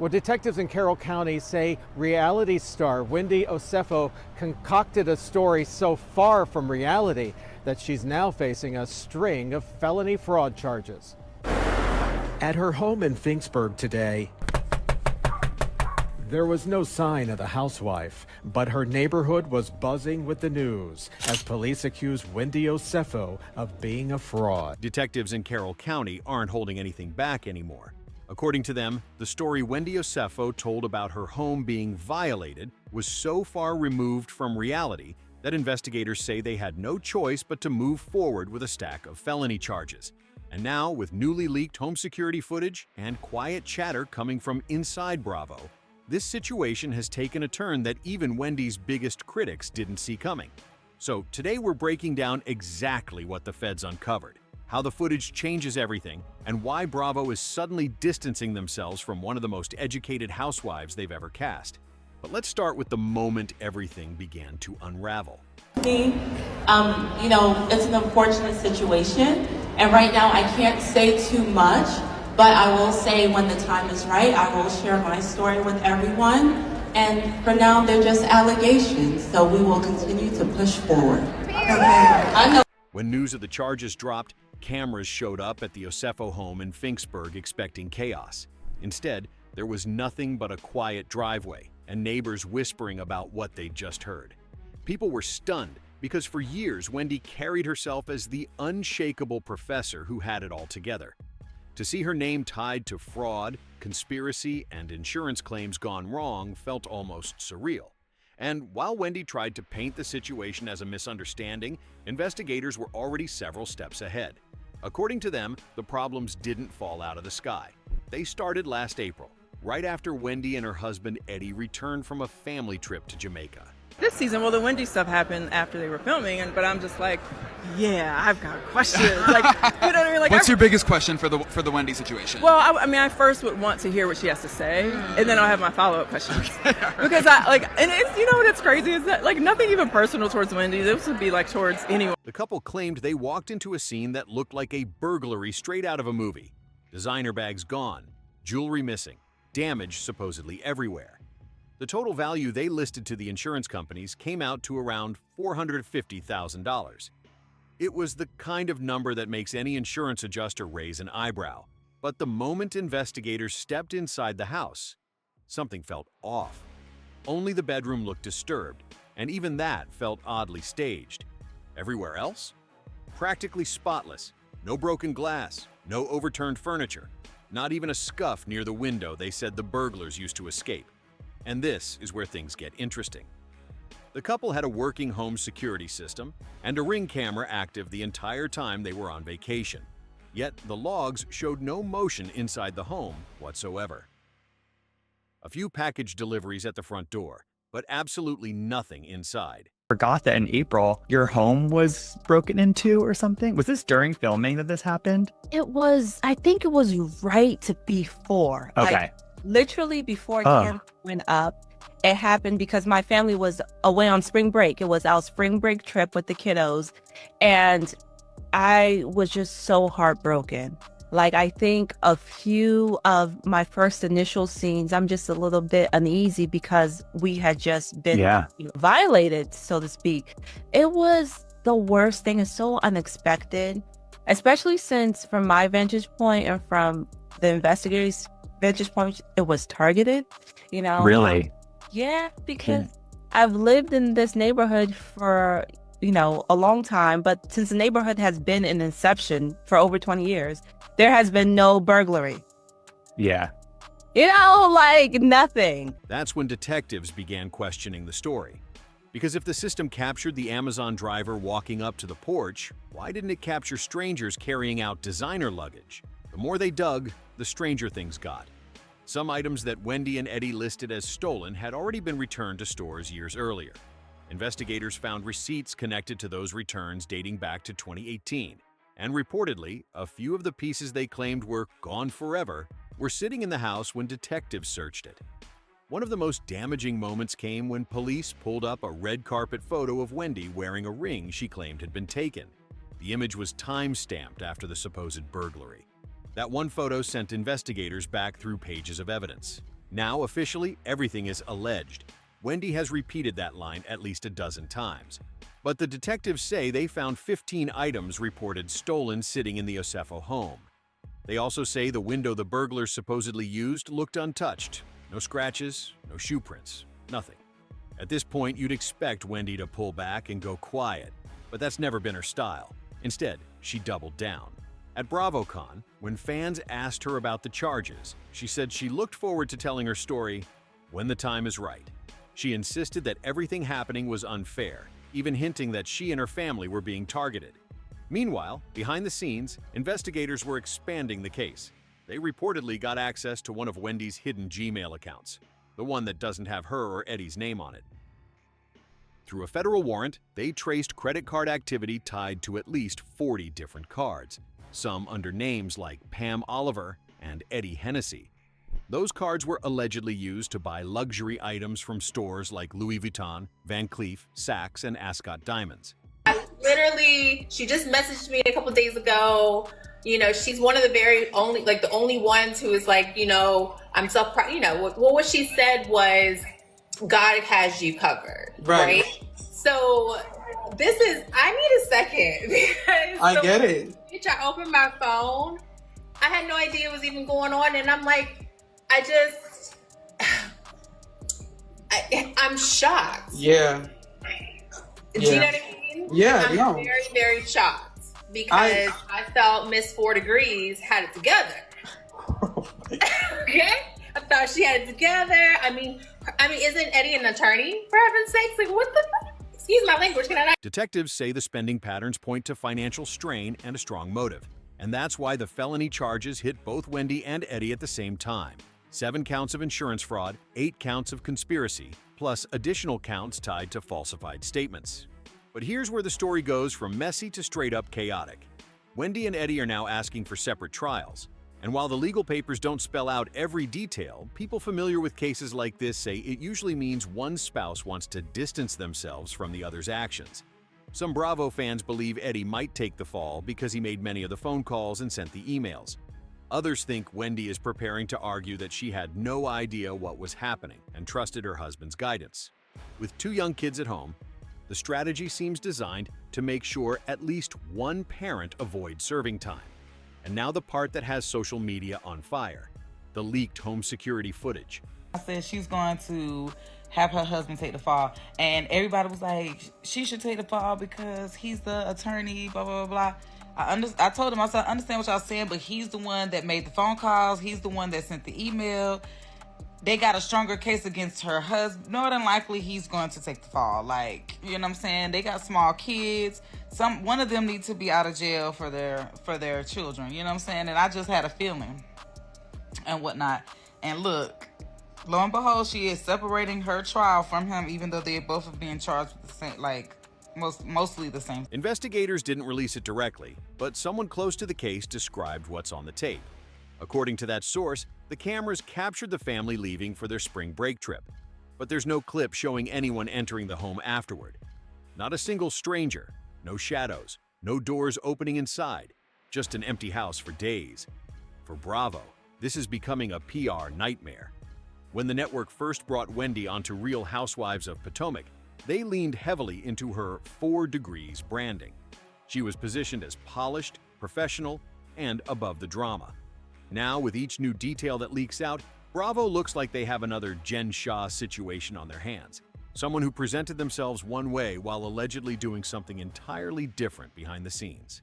Well, detectives in Carroll County say reality star Wendy Osefo concocted a story so far from reality that she's now facing a string of felony fraud charges. At her home in Finksburg today, there was no sign of the housewife, but her neighborhood was buzzing with the news as police accused Wendy Osefo of being a fraud. Detectives in Carroll County aren't holding anything back anymore. According to them, the story Wendy Osefo told about her home being violated was so far removed from reality that investigators say they had no choice but to move forward with a stack of felony charges. And now, with newly leaked home security footage and quiet chatter coming from inside Bravo, this situation has taken a turn that even Wendy's biggest critics didn't see coming. So today we're breaking down exactly what the feds uncovered, how the footage changes everything, and why Bravo is suddenly distancing themselves from one of the most educated housewives they've ever cast. But let's start with the moment everything began to unravel. It's an unfortunate situation, and right now I can't say too much, but I will say when the time is right, I will share my story with everyone. And for now, they're just allegations, so we will continue to push forward. Okay. I know. When news of the charges dropped, cameras showed up at the Osefo home in Finksburg expecting chaos. Instead, there was nothing but a quiet driveway and neighbors whispering about what they'd just heard. People were stunned because for years, Wendy carried herself as the unshakable professor who had it all together. To see her name tied to fraud, conspiracy, and insurance claims gone wrong felt almost surreal. And while Wendy tried to paint the situation as a misunderstanding, investigators were already several steps ahead. According to them, the problems didn't fall out of the sky. They started last April, right after Wendy and her husband Eddie returned from a family trip to Jamaica. This season, the Wendy stuff happened after they were filming, but I'm just like, yeah, I've got questions. Like, you know what I mean? Like, what's your biggest question for the Wendy situation? Well, I first would want to hear what she has to say, and then I'll have my follow-up questions. Because and it's, you know what's crazy is that, like, nothing even personal towards Wendy. This would be like towards anyone. The couple claimed they walked into a scene that looked like a burglary straight out of a movie. Designer bags gone, jewelry missing, damage supposedly everywhere. The total value they listed to the insurance companies came out to around $450,000. It was the kind of number that makes any insurance adjuster raise an eyebrow. But the moment investigators stepped inside the house, something felt off. Only the bedroom looked disturbed, and even that felt oddly staged. Everywhere else? Practically spotless. No broken glass, no overturned furniture, not even a scuff near the window they said the burglars used to escape. And this is where things get interesting. The couple had a working home security system and a Ring camera active the entire time they were on vacation. Yet the logs showed no motion inside the home whatsoever. A few package deliveries at the front door, but absolutely nothing inside. Forgot that in April, your home was broken into or something. Was this during filming that this happened? I think it was right before. Okay. Like, literally before camp went up, it happened because my family was away on spring break. It was our spring break trip with the kiddos, and I was just so heartbroken. Like, I think a few of my first initial scenes, I'm just a little bit uneasy because we had just been violated, so to speak. It was the worst thing. It's so unexpected, especially since from my vantage point and from the investigators' vantage point, it was targeted, you know? Really? Yeah, because I've lived in this neighborhood for, a long time, but since the neighborhood has been in inception for over 20 years, there has been no burglary. Yeah. Nothing. That's when detectives began questioning the story. Because if the system captured the Amazon driver walking up to the porch, why didn't it capture strangers carrying out designer luggage? The more they dug, the stranger things got. Some items that Wendy and Eddie listed as stolen had already been returned to stores years earlier. Investigators found receipts connected to those returns dating back to 2018. And reportedly, a few of the pieces they claimed were gone forever were sitting in the house when detectives searched it. One of the most damaging moments came when police pulled up a red carpet photo of Wendy wearing a ring she claimed had been taken. The image was time-stamped after the supposed burglary. That one photo sent investigators back through pages of evidence. Now, officially, everything is alleged. Wendy has repeated that line at least a dozen times. But the detectives say they found 15 items reported stolen sitting in the Osefo home. They also say the window the burglars supposedly used looked untouched. No scratches, no shoe prints, nothing. At this point, you'd expect Wendy to pull back and go quiet, but that's never been her style. Instead, she doubled down. At BravoCon, when fans asked her about the charges, she said she looked forward to telling her story when the time is right. She insisted that everything happening was unfair, even hinting that she and her family were being targeted. Meanwhile, behind the scenes, investigators were expanding the case. They reportedly got access to one of Wendy's hidden Gmail accounts, the one that doesn't have her or Eddie's name on it. Through a federal warrant, they traced credit card activity tied to at least 40 different cards, some under names like Pam Oliver and Eddie Hennessy. Those cards were allegedly used to buy luxury items from stores like Louis Vuitton, Van Cleef, Saks, and Ascot Diamonds. She just messaged me a couple days ago. She's one of the the only ones who is like, I'm so proud. What she said was, God has you covered, right? So I need a second because I get it. I opened my phone. I had no idea it was even going on, and I'm like, I'm shocked. Yeah. Do you know what I mean? Yeah, I'm very, very shocked because I felt Miss 4 Degrees had it together. Okay? I thought she had it together. I mean, isn't Eddie an attorney? For heaven's sakes, like what the? Excuse my language. Can I not? Detectives say the spending patterns point to financial strain and a strong motive, and that's why the felony charges hit both Wendy and Eddie at the same time. 7 counts of insurance fraud, 8 counts of conspiracy, plus additional counts tied to falsified statements. But here's where the story goes from messy to straight-up chaotic. Wendy and Eddie are now asking for separate trials. And while the legal papers don't spell out every detail, people familiar with cases like this say it usually means one spouse wants to distance themselves from the other's actions. Some Bravo fans believe Eddie might take the fall because he made many of the phone calls and sent the emails. Others think Wendy is preparing to argue that she had no idea what was happening and trusted her husband's guidance. With 2 young kids at home, the strategy seems designed to make sure at least one parent avoids serving time. And now the part that has social media on fire, the leaked home security footage. I said she's going to have her husband take the fall, and everybody was like, she should take the fall because he's the attorney, blah, blah, blah, blah. I told him, I said, I understand what y'all saying, but he's the one that made the phone calls. He's the one that sent the email. They got a stronger case against her husband. More than likely, he's going to take the fall. Like, you know what I'm saying? They got small kids. One of them needs to be out of jail for their children. You know what I'm saying? And I just had a feeling and whatnot. And look, lo and behold, she is separating her trial from him, even though they both are being charged with the same, like, mostly the same. Investigators didn't release it directly, but someone close to the case described what's on the tape. According to that source, the cameras captured the family leaving for their spring break trip, but there's no clip showing anyone entering the home afterward. Not a single stranger, no shadows, no doors opening inside, just an empty house for days. For Bravo, this is becoming a PR nightmare. When the network first brought Wendy onto Real Housewives of Potomac, they leaned heavily into her 4 degrees branding. She was positioned as polished, professional, and above the drama. Now, with each new detail that leaks out, Bravo looks like they have another Jen Shah situation on their hands. Someone who presented themselves one way while allegedly doing something entirely different behind the scenes.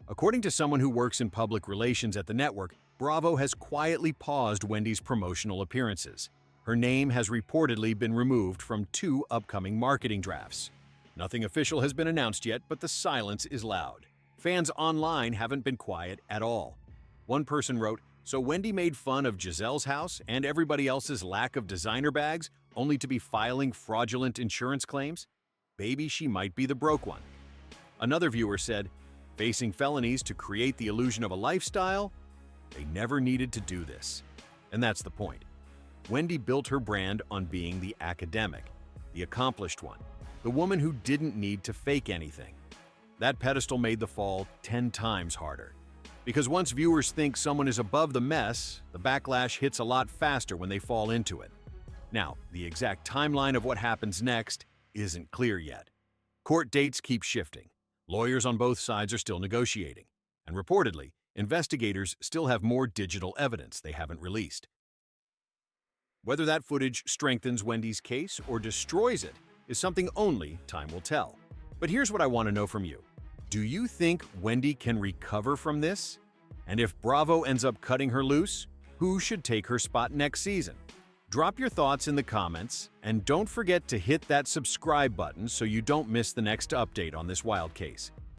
According to someone who works in public relations at the network, Bravo has quietly paused Wendy's promotional appearances. Her name has reportedly been removed from 2 upcoming marketing drafts. Nothing official has been announced yet, but the silence is loud. Fans online haven't been quiet at all. One person wrote, "So Wendy made fun of Giselle's house and everybody else's lack of designer bags, only to be filing fraudulent insurance claims? Maybe she might be the broke one." Another viewer said, "Facing felonies to create the illusion of a lifestyle? They never needed to do this." And that's the point. Wendy built her brand on being the academic, the accomplished one, the woman who didn't need to fake anything. That pedestal made the fall 10 times harder. Because once viewers think someone is above the mess, the backlash hits a lot faster when they fall into it. Now, the exact timeline of what happens next isn't clear yet. Court dates keep shifting. Lawyers on both sides are still negotiating. And reportedly, investigators still have more digital evidence they haven't released. Whether that footage strengthens Wendy's case or destroys it is something only time will tell. But here's what I want to know from you. Do you think Wendy can recover from this? And if Bravo ends up cutting her loose, who should take her spot next season? Drop your thoughts in the comments, and don't forget to hit that subscribe button so you don't miss the next update on this wild case.